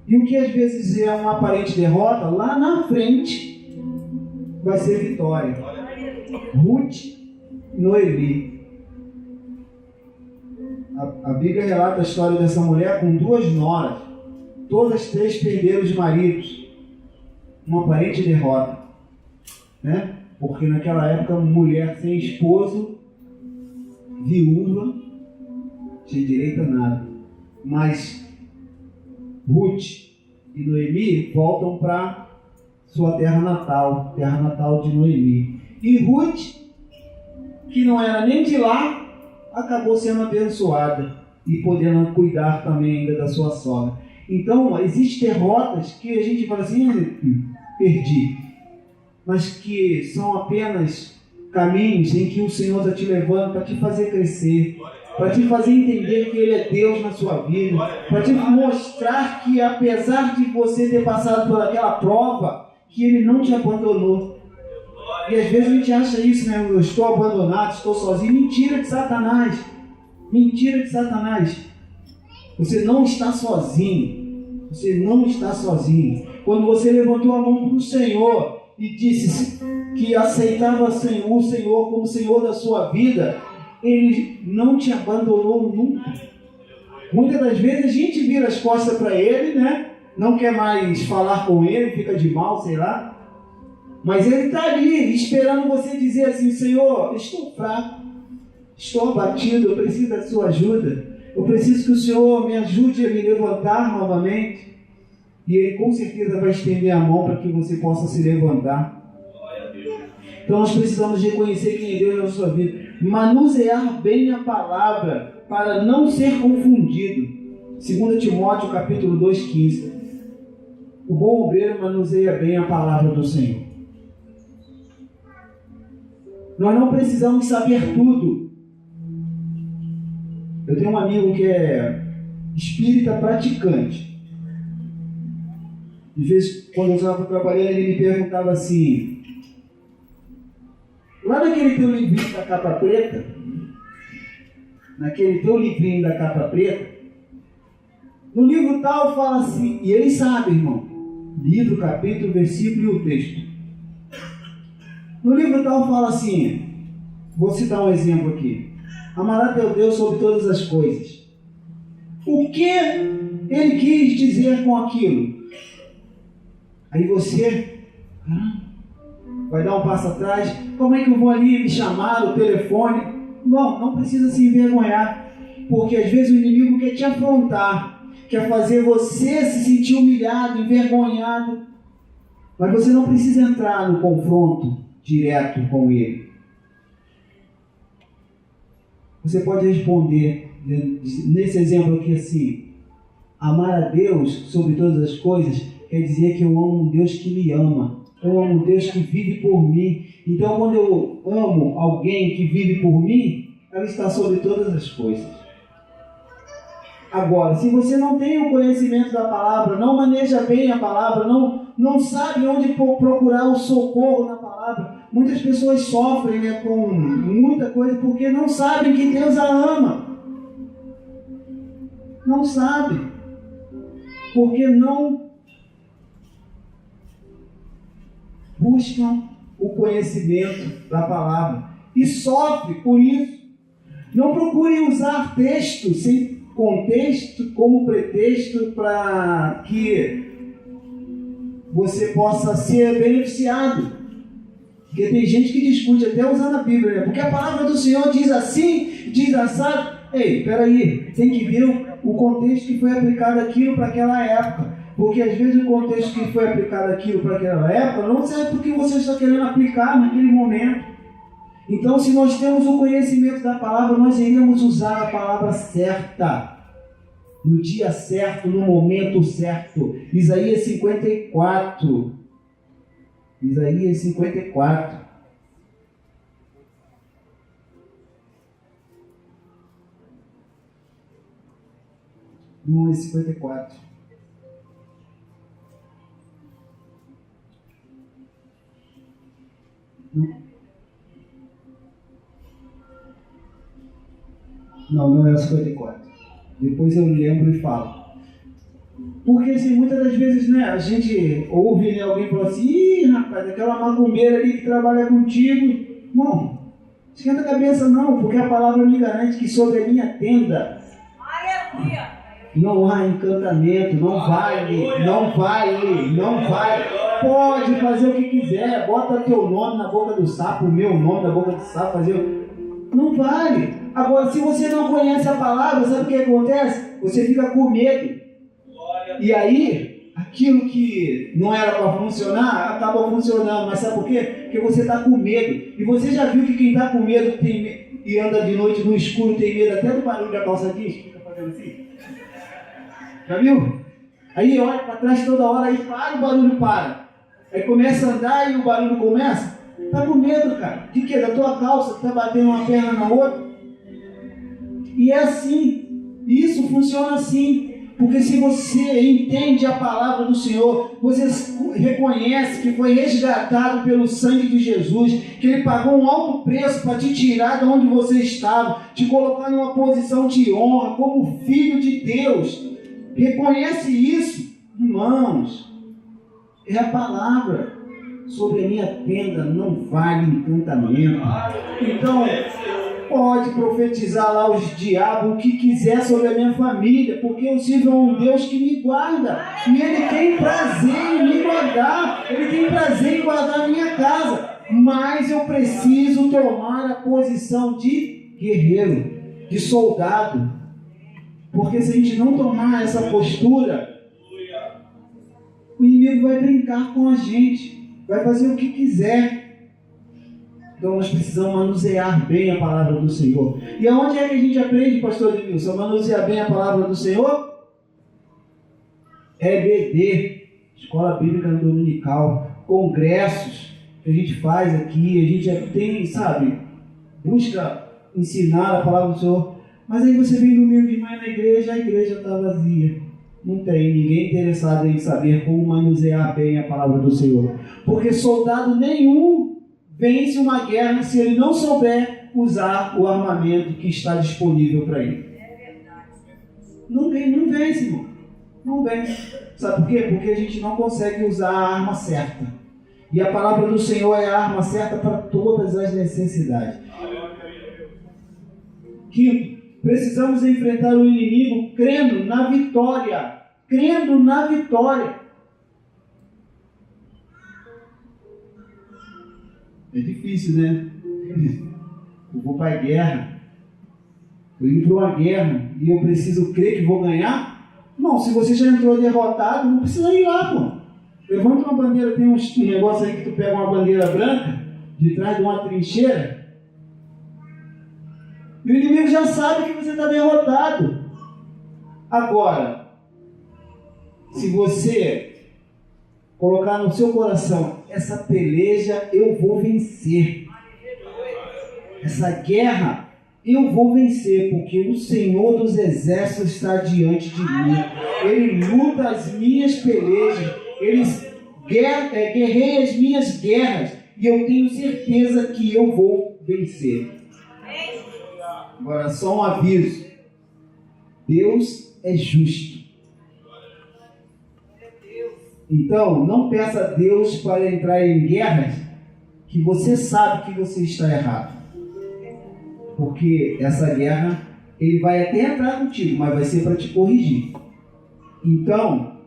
E o que às vezes é uma aparente derrota, lá na frente vai ser vitória. Ruth e Noemi. A Bíblia relata a história dessa mulher com 2 noras. Todas 3 perderam os maridos. Uma aparente derrota, né? Porque naquela época, mulher sem esposo, viúva, sem direito a nada. Mas Ruth e Noemi voltam para sua terra natal de Noemi. E Ruth, que não era nem de lá, acabou sendo abençoada e podendo cuidar também ainda da sua sogra. Então, existem derrotas que a gente fala assim, perdi, mas que são apenas caminhos em que o Senhor está te levando para te fazer crescer, para te fazer entender que Ele é Deus na sua vida, para te mostrar que apesar de você ter passado por aquela prova, que Ele não te abandonou. E às vezes a gente acha isso, né? Eu estou abandonado, estou sozinho. Mentira de Satanás. Mentira de Satanás. Você não está sozinho. Você não está sozinho. Quando você levantou a mão para o Senhor e disse que aceitava o Senhor como Senhor da sua vida, Ele não te abandonou nunca. Muitas das vezes a gente vira as costas para Ele, né? Não quer mais falar com Ele, fica de mal, sei lá. Mas Ele está ali, esperando você dizer assim, Senhor, estou fraco, estou abatido, eu preciso da sua ajuda. Eu preciso que o Senhor me ajude a me levantar novamente. E Ele com certeza vai estender a mão para que você possa se levantar. Então nós precisamos reconhecer quem é Deus na sua vida. Manusear bem a palavra para não ser confundido. 2 Timóteo capítulo 2,15. O bom obreiro manuseia bem a palavra do Senhor. Nós não precisamos saber tudo. Eu tenho um amigo que é espírita praticante. Às vezes, quando eu estava trabalhando, ele me perguntava assim, lá naquele teu livrinho da capa preta, no livro tal fala assim, e ele sabe, irmão, livro, capítulo, versículo e o texto. No livro tal fala assim, vou citar um exemplo aqui, amará teu Deus sobre todas as coisas. O que ele quis dizer com aquilo? Aí você vai dar um passo atrás, como é que eu vou ali me chamar, o telefone? Não precisa se envergonhar, porque às vezes o inimigo quer te afrontar, quer fazer você se sentir humilhado, envergonhado, mas você não precisa entrar no confronto direto com ele. Você pode responder nesse exemplo aqui assim, amar a Deus sobre todas as coisas quer dizer que eu amo um Deus que me ama. Eu amo um Deus que vive por mim. Então, quando eu amo alguém que vive por mim, ela está sobre todas as coisas. Agora, se você não tem o conhecimento da palavra, não maneja bem a palavra, não sabe onde procurar o socorro na palavra, muitas pessoas sofrem, né, com muita coisa porque não sabem que Deus a ama. Não sabe. Porque não buscam o conhecimento da palavra e sofre por isso. Não procurem usar textos sem contexto como pretexto para que você possa ser beneficiado. Porque tem gente que discute até usando a Bíblia, né? Porque a palavra do Senhor diz assim, diz assado. Ei, peraí, tem que ver o contexto que foi aplicado aquilo para aquela época. Porque às vezes o contexto que foi aplicado aquilo para aquela época não serve porque você está querendo aplicar naquele momento. Então, se nós temos o conhecimento da palavra, nós iremos usar a palavra certa, no dia certo, no momento certo. Isaías 54. Isaías 54. No 54. Não é o 54. Depois eu lembro e falo. Porque assim, muitas das vezes, né, a gente ouve, né, alguém falar assim: ih, rapaz, aquela macumbeira ali que trabalha contigo. Irmão, esquenta a cabeça não, porque a palavra me garante que sobre a minha tenda não há encantamento, não vale. Pode fazer o que quiser, bota teu nome na boca do sapo, o meu nome na boca do sapo, não vale. Agora, se você não conhece a palavra, sabe o que acontece? Você fica com medo. E aí, aquilo que não era para funcionar, acaba funcionando. Mas sabe por quê? Porque você está com medo. E você já viu que quem está com medo e anda de noite no escuro tem medo até do barulho da calça jeans? Fica fazendo assim. Já viu? Aí olha para trás toda hora, aí para, o barulho para. Aí começa a andar e o barulho começa. Está com medo, cara. De quê? Da tua calça que está batendo uma perna na outra. E é assim. Isso funciona assim. Porque se você entende a palavra do Senhor, você reconhece que foi resgatado pelo sangue de Jesus, que Ele pagou um alto preço para te tirar de onde você estava, te colocar numa posição de honra como filho de Deus. Reconhece isso, irmãos. É a palavra. Sobre a minha tenda não vale encantamento. Então, pode profetizar lá os diabos o que quiser sobre a minha família, porque eu sirvo a um Deus que me guarda, e Ele tem prazer em me guardar, Ele tem prazer em guardar a minha casa, mas eu preciso tomar a posição de guerreiro, de soldado, porque se a gente não tomar essa postura, o inimigo vai brincar com a gente, vai fazer o que quiser. Então nós precisamos manusear bem a palavra do Senhor. E aonde é que a gente aprende, pastor Edmilson, a manusear bem a palavra do Senhor? EBD, Escola Bíblica Dominical, congressos que a gente faz aqui, a gente já tem, sabe, busca ensinar a palavra do Senhor. Mas aí você vem domingo de manhã na igreja, a igreja está vazia. Não tem ninguém interessado em saber como manusear bem a palavra do Senhor. Porque soldado nenhum vence uma guerra se ele não souber usar o armamento que está disponível para ele. É verdade. Não vence, irmão. Não vence. Sabe por quê? Porque a gente não consegue usar a arma certa. E a palavra do Senhor é a arma certa para todas as necessidades. Quinto, precisamos enfrentar o inimigo crendo na vitória. Crendo na vitória. É difícil, né? Eu vou para a guerra. Eu indo para uma guerra e eu preciso crer que vou ganhar? Não, se você já entrou derrotado, não precisa ir lá, pô. Levanta uma bandeira, tem um negócio aí que tu pega uma bandeira branca de trás de uma trincheira. E o inimigo já sabe que você está derrotado. Agora, se você colocar no seu coração, essa peleja eu vou vencer. Essa guerra eu vou vencer, porque o Senhor dos Exércitos está diante de mim. Ele luta as minhas pelejas, Ele guerreia as minhas guerras, e eu tenho certeza que eu vou vencer. Agora, só um aviso. Deus é justo. Então, não peça a Deus para entrar em guerras que você sabe que você está errado. Porque essa guerra, Ele vai até entrar contigo, mas vai ser para te corrigir. Então,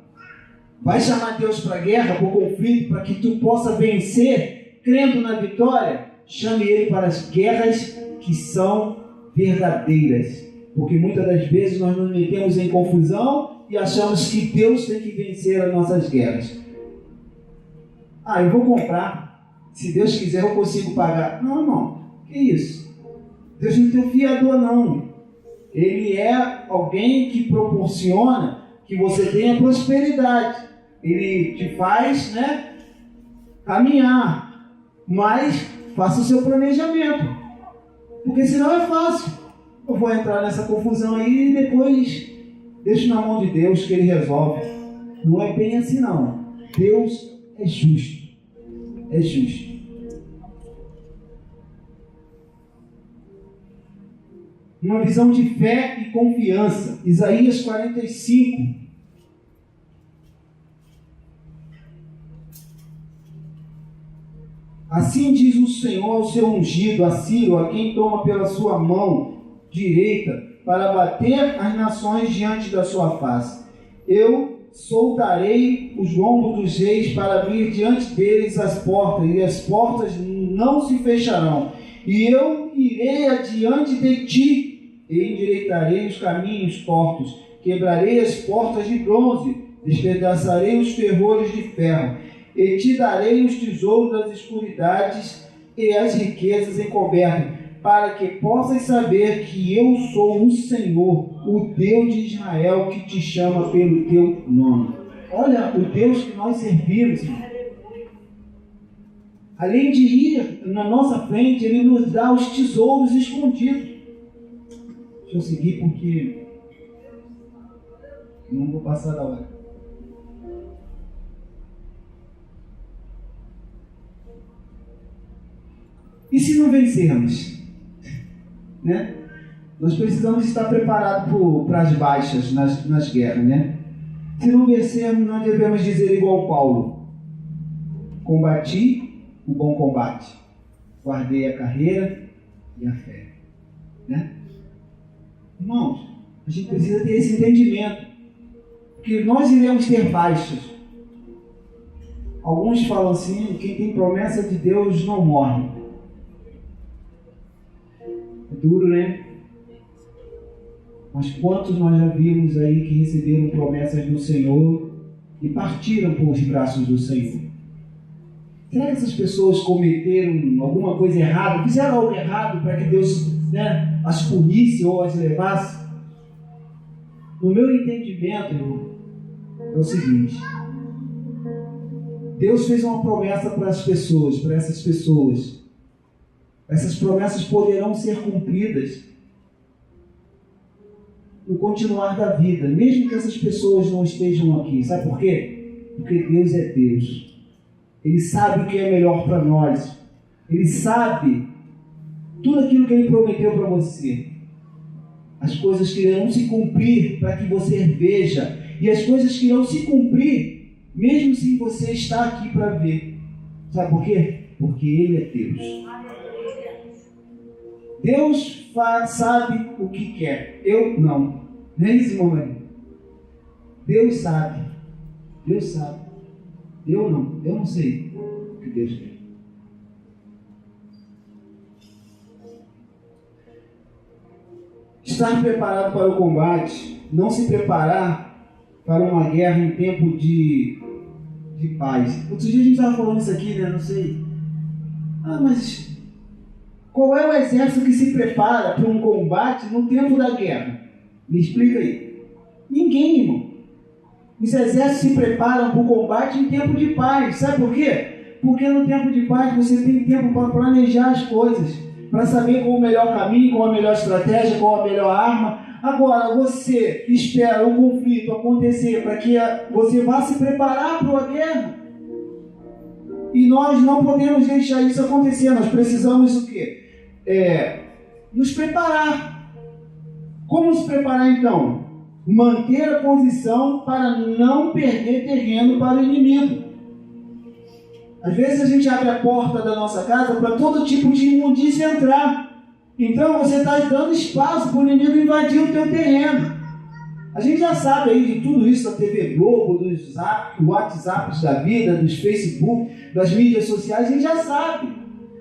vai chamar Deus para a guerra, para o conflito, para que tu possa vencer, crendo na vitória. Chame Ele para as guerras que são verdadeiras, Porque muitas das vezes nós nos metemos em confusão e achamos que Deus tem que vencer as nossas guerras. Eu vou comprar. Se Deus quiser, eu consigo pagar. Não, irmão. Que isso? Deus não é teu fiador, não. Ele é alguém que proporciona que você tenha prosperidade. Ele te faz, caminhar. Mas faça o seu planejamento. Porque senão é fácil. Eu vou entrar nessa confusão aí e depois deixo na mão de Deus que Ele resolve. Não é bem assim, não. Deus é justo. É justo. Uma visão de fé e confiança. Isaías 45. Assim diz o Senhor ao seu ungido, a Ciro, a quem toma pela sua mão direita, para bater as nações diante da sua face. Eu soltarei os lombos dos reis para abrir diante deles as portas, e as portas não se fecharão. E eu irei adiante de ti, e endireitarei os caminhos tortos, quebrarei as portas de bronze, despedaçarei os ferrolhos de ferro, e te darei os tesouros das escuridades e as riquezas encobertas, para que possas saber que eu sou o Senhor, o Deus de Israel, que te chama pelo teu nome. Olha o Deus que nós servimos. Além de ir na nossa frente, Ele nos dá os tesouros escondidos. Deixa eu seguir porque não vou passar da hora. E se não vencermos? Nós precisamos estar preparados para as baixas nas guerras, Se não vencermos, nós devemos dizer igual Paulo: combati o bom combate, guardei a carreira e a fé. Irmãos, a gente precisa ter esse entendimento, que nós iremos ter baixas. Alguns falam assim: quem tem promessa de Deus não morre. É duro, Mas quantos nós já vimos aí que receberam promessas do Senhor e partiram por os braços do Senhor? Será que essas pessoas cometeram alguma coisa errada? Fizeram algo errado para que Deus as punisse ou as levasse? No meu entendimento, irmão, é o seguinte: Deus fez uma promessa para as pessoas, para essas pessoas. Essas promessas poderão ser cumpridas no continuar da vida, mesmo que essas pessoas não estejam aqui. Sabe por quê? Porque Deus é Deus. Ele sabe o que é melhor para nós. Ele sabe tudo aquilo que Ele prometeu para você. As coisas que irão se cumprir para que você veja. E as coisas que irão se cumprir mesmo sem você estar aqui para ver. Sabe por quê? Porque Ele é Deus. Deus sabe o que quer. Eu não. Não é isso, mamãe? Deus sabe. Deus sabe. Eu não. Eu não sei o que Deus quer. Estar preparado para o combate, não se preparar para uma guerra em tempo de paz. Outro dia a gente estava falando isso aqui, Não sei. Mas qual é o exército que se prepara para um combate no tempo da guerra? Me explica aí. Ninguém, irmão. Os exércitos se preparam para o combate em tempo de paz. Sabe por quê? Porque no tempo de paz você tem tempo para planejar as coisas, para saber qual o melhor caminho, qual a melhor estratégia, qual a melhor arma. Agora, você espera o conflito acontecer para que você vá se preparar para a guerra. E nós não podemos deixar isso acontecer. Nós precisamos o quê? Nos preparar. Como se preparar então? Manter a posição para não perder terreno para o inimigo. Às vezes a gente abre a porta da nossa casa para todo tipo de imundícia entrar. Então você está dando espaço para o inimigo invadir o teu terreno. A gente já sabe aí de tudo isso da TV Globo, dos WhatsApps da vida, dos Facebook, das mídias sociais, a gente já sabe.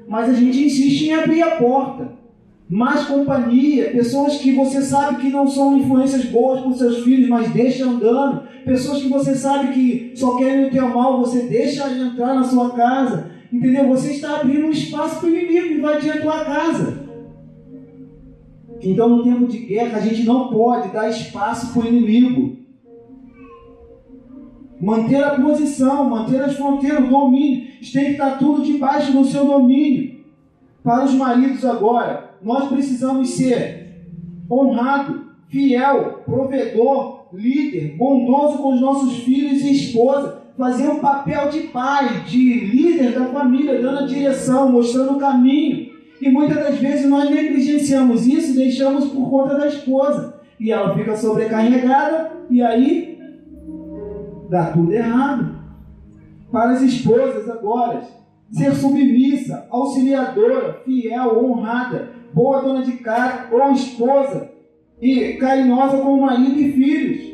Mas a gente insiste em abrir a porta. mais companhia, pessoas que você sabe que não são influências boas para os seus filhos, mas deixa andando, pessoas que você sabe que só querem o teu mal, você deixa ele entrar na sua casa, entendeu? Você está abrindo um espaço para o inimigo invadir a tua casa. Então, no tempo de guerra, a gente não pode dar espaço para o inimigo. Manter a posição, manter as fronteiras, o domínio, tem que estar tudo debaixo do seu domínio. Para os maridos agora, nós precisamos ser honrado, fiel, provedor, líder, bondoso com os nossos filhos e esposa, fazer um papel de pai, de líder da família, dando a direção, mostrando o caminho. E muitas das vezes nós negligenciamos isso e deixamos por conta da esposa. E ela fica sobrecarregada e aí dá tudo errado. Para as esposas agora, ser submissa, auxiliadora, fiel, honrada, boa dona de casa ou esposa e carinhosa com o marido e filhos.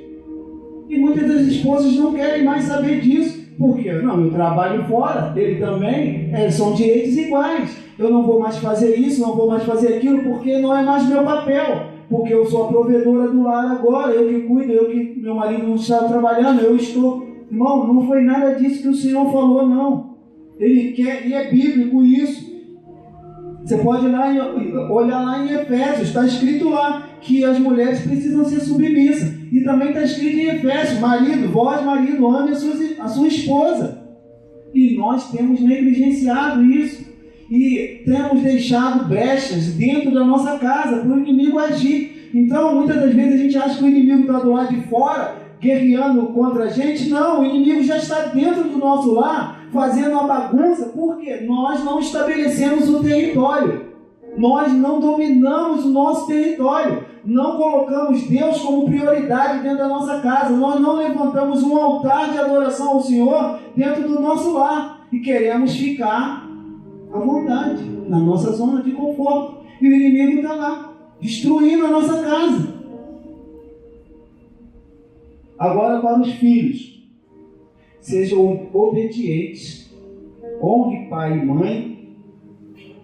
E muitas das esposas não querem mais saber disso. Por quê? Não, eu trabalho fora, ele também, são direitos iguais. Eu não vou mais fazer isso, não vou mais fazer aquilo, porque não é mais meu papel. Porque eu sou a provedora do lar agora, eu que cuido, eu que meu marido não está trabalhando, eu estou... Irmão, não foi nada disso que o Senhor falou, não. Ele quer, e é bíblico isso. Você pode olhar lá em Efésios, está escrito lá que as mulheres precisam ser submissas. E também está escrito em Efésios, vós marido, ame a sua esposa. E nós temos negligenciado isso. E temos deixado brechas dentro da nossa casa para o inimigo agir. Então, muitas das vezes a gente acha que o inimigo está do lado de fora, guerreando contra a gente. Não, o inimigo já está dentro do nosso lar, fazendo uma bagunça, porque nós não estabelecemos o território. Nós não dominamos o nosso território. Não colocamos Deus como prioridade dentro da nossa casa. Nós não levantamos um altar de adoração ao Senhor dentro do nosso lar. E queremos ficar à vontade, na nossa zona de conforto. E o inimigo está lá, destruindo a nossa casa. Agora para os filhos. Sejam obedientes. Honre pai e mãe.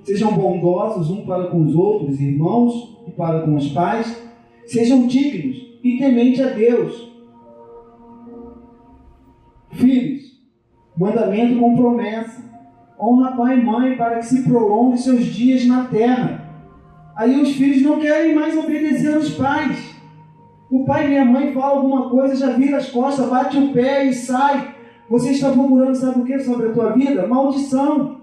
Sejam bondosos um para com os outros, irmãos, e para com os pais. Sejam dignos e tementes a Deus. Filhos, mandamento com promessa. Honra pai e mãe para que se prolongue seus dias na terra. Aí os filhos não querem mais obedecer aos pais. O pai e a mãe falam alguma coisa, já vira as costas, bate o pé e sai. Você está procurando, sabe o que sobre a tua vida? Maldição.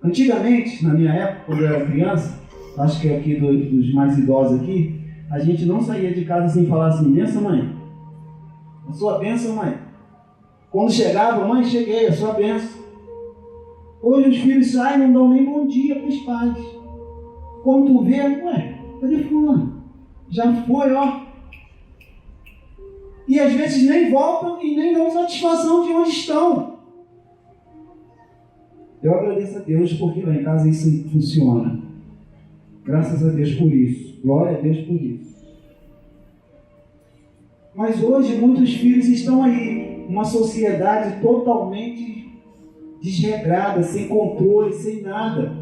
Antigamente, na minha época, quando eu era criança, acho que é aqui dos mais idosos aqui, a gente não saía de casa sem falar assim, benção mãe. A sua bênção, mãe. Quando chegava, mãe, cheguei, a sua bênção. Hoje os filhos saem e não dão nem bom dia para os pais. Quando tu vê, ué, cadê fulano? Já foi, ó. E às vezes nem voltam e nem dão satisfação de onde estão. Eu agradeço a Deus porque lá em casa isso funciona. Graças a Deus por isso. Glória a Deus por isso. Mas hoje muitos filhos estão aí. Uma sociedade totalmente desregrada, sem controle, sem nada.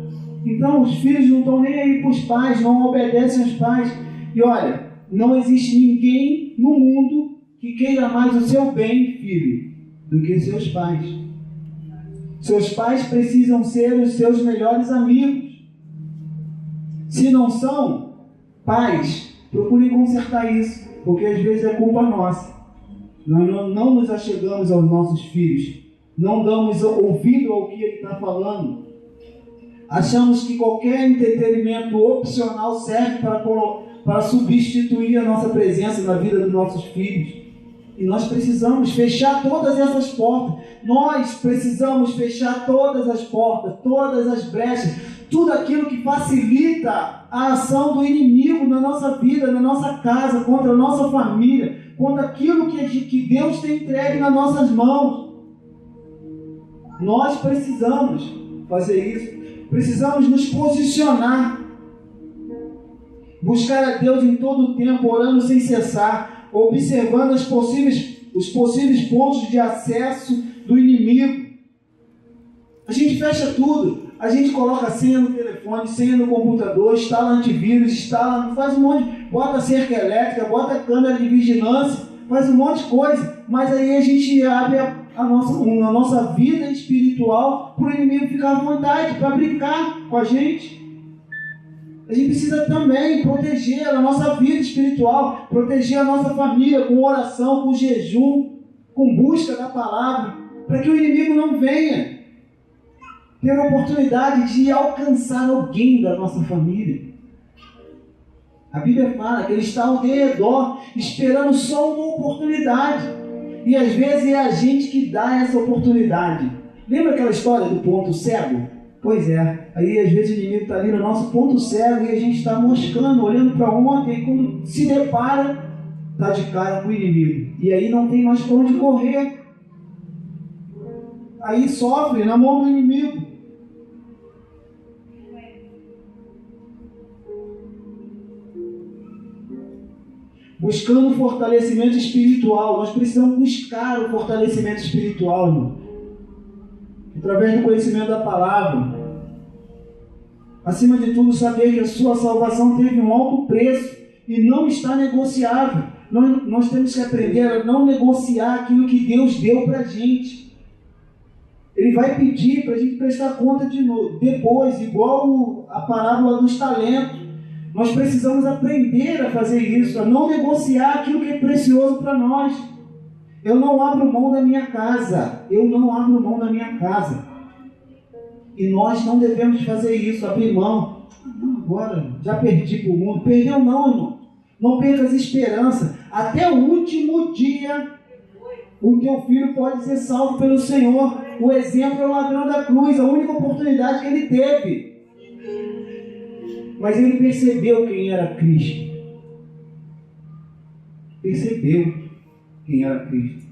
Então os filhos não estão nem aí para os pais, não obedecem aos pais. E olha, não existe ninguém no mundo que queira mais o seu bem, filho, do que seus pais. Seus pais precisam ser os seus melhores amigos. Se não são, pais, procurem consertar isso, porque às vezes é culpa nossa. Nós não nos achegamos aos nossos filhos, não damos ouvido ao que ele está falando. Achamos que qualquer entretenimento opcional serve para substituir a nossa presença na vida dos nossos filhos. E nós precisamos fechar todas essas portas. Nós precisamos fechar todas as portas, todas as brechas, tudo aquilo que facilita a ação do inimigo na nossa vida, na nossa casa, contra a nossa família, contra aquilo que Deus tem entregue nas nossas mãos. Nós precisamos fazer isso. Precisamos nos posicionar. Buscar a Deus em todo o tempo, orando sem cessar, observando os possíveis pontos de acesso do inimigo. A gente fecha tudo. A gente coloca senha no telefone, senha no computador, instala antivírus, faz um monte, bota cerca elétrica, bota câmera de vigilância, faz um monte de coisa, mas aí a gente abre a nossa vida espiritual para o inimigo ficar à vontade, para brincar com a gente. A gente precisa também proteger a nossa vida espiritual, proteger a nossa família com oração, com jejum, com busca da palavra, para que o inimigo não venha ter a oportunidade de alcançar alguém da nossa família. A Bíblia fala que ele está ao redor, esperando só uma oportunidade. E às vezes é a gente que dá essa oportunidade. Lembra aquela história do ponto cego? Pois é, aí às vezes o inimigo está ali no nosso ponto cego e a gente está moscando, olhando para ontem, e quando se depara, está de cara com o inimigo. E aí não tem mais para onde correr. Aí sofre na mão do inimigo. Buscando fortalecimento espiritual. Nós precisamos buscar o fortalecimento espiritual, irmão, através do conhecimento da palavra. Acima de tudo, saber que a sua salvação teve um alto preço e não está negociável. Nós temos que aprender a não negociar aquilo que Deus deu para a gente. Ele vai pedir para a gente prestar conta de novo, depois, igual a parábola dos talentos. Nós precisamos aprender a fazer isso, a não negociar aquilo que é precioso para nós. Eu não abro mão da minha casa. Eu não abro mão da minha casa. E nós não devemos fazer isso, abrir mão. Não, agora já perdi para o mundo. Perdeu não, irmão. Não percas esperança. Até o último dia, o teu filho pode ser salvo pelo Senhor. O exemplo é o ladrão da cruz, a única oportunidade que ele teve. Mas ele percebeu quem era Cristo. Percebeu quem era Cristo.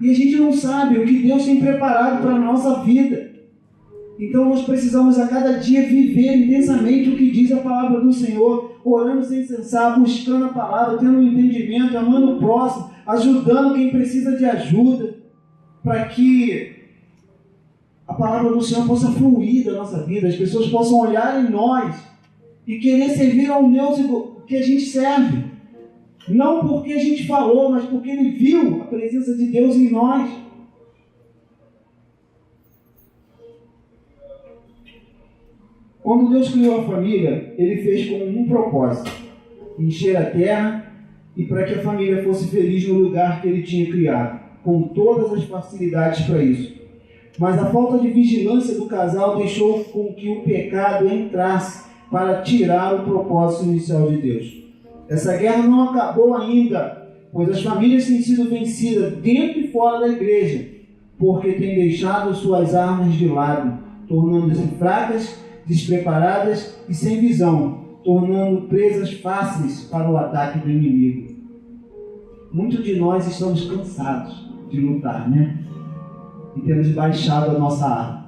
E a gente não sabe o que Deus tem preparado para a nossa vida. Então nós precisamos a cada dia viver intensamente o que diz a palavra do Senhor, orando sem cessar, buscando a palavra, tendo um entendimento, amando o próximo, ajudando quem precisa de ajuda, para que a palavra do Senhor possa fluir da nossa vida, as pessoas possam olhar em nós e querer servir ao Deus que a gente serve. Não porque a gente falou, mas porque ele viu a presença de Deus em nós. Quando Deus criou a família, ele fez com um propósito: encher a terra e para que a família fosse feliz no lugar que ele tinha criado, com todas as facilidades para isso. Mas a falta de vigilância do casal deixou com que o pecado entrasse para tirar o propósito inicial de Deus. Essa guerra não acabou ainda, pois as famílias têm sido vencidas dentro e fora da igreja, porque têm deixado suas armas de lado, tornando-se fracas, despreparadas e sem visão, tornando presas fáceis para o ataque do inimigo. Muitos de nós estamos cansados de lutar, né? E temos baixado a nossa arma.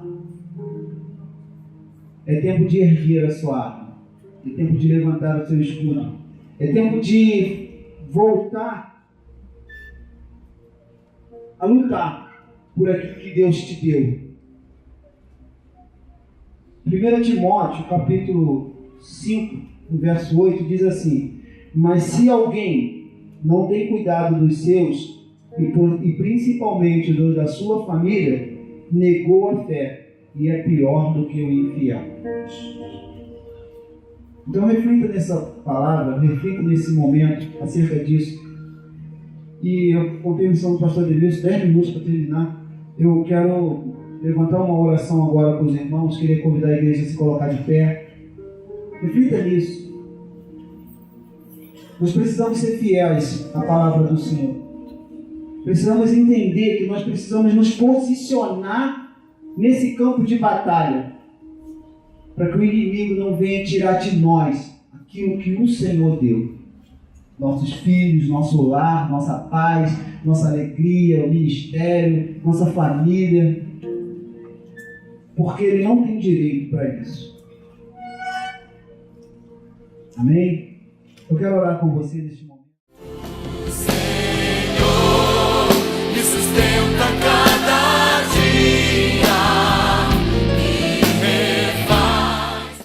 É tempo de erguer a sua arma. É tempo de levantar o seu escudo. É tempo de voltar a lutar por aquilo que Deus te deu. 1 Timóteo, capítulo 5, verso 8, diz assim: mas se alguém não tem cuidado dos seus, e principalmente dos da sua família, negou a fé e é pior do que o infiel. Então reflita nessa palavra, reflita nesse momento acerca disso. E eu, com permissão do pastor Denilson, 10 minutos para terminar, eu quero levantar uma oração agora com os irmãos, queria convidar a igreja a se colocar de pé. Reflita nisso. Nós precisamos ser fiéis à palavra do Senhor. Precisamos entender que nós precisamos nos posicionar nesse campo de batalha, para que o inimigo não venha tirar de nós aquilo que o Senhor deu. Nossos filhos, nosso lar, nossa paz, nossa alegria, o ministério, nossa família. Porque ele não tem direito para isso. Amém? Eu quero orar com você neste momento.